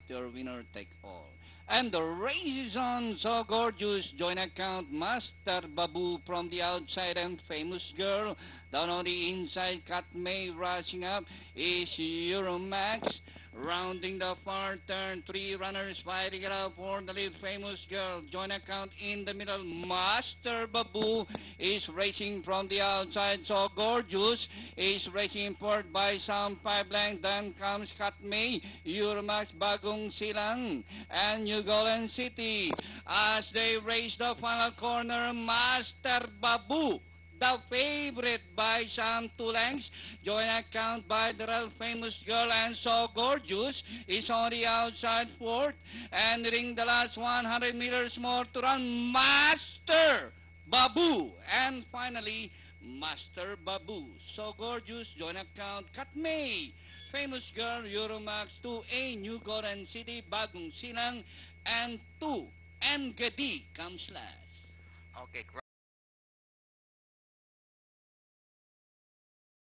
your winner take all. And the race is on, so gorgeous. Joint account, Master Babu from the outside and Famous Girl. Down on the inside, Cat May rushing up is Euromax. Rounding the far turn, three runners fighting it out for the lead. Famous Girl, joint account in the middle. Master Babu is racing from the outside. So Gorgeous is racing forward by some pipeline. Then comes Katmei, Euromax, Bagong Silang, and New Golden City. As they race the final corner, Master Babu, the favorite by some 2 lengths. Joint account by the real Famous Girl and So Gorgeous is on the outside fourth. Entering the last 100 meters more to run, Master Babu. And finally, Master Babu. So Gorgeous, joint account, Katmei, Famous Girl, Euromax, 2A, New Golden City, Bagong Silang, and 2, Ngedi comes last. Okay,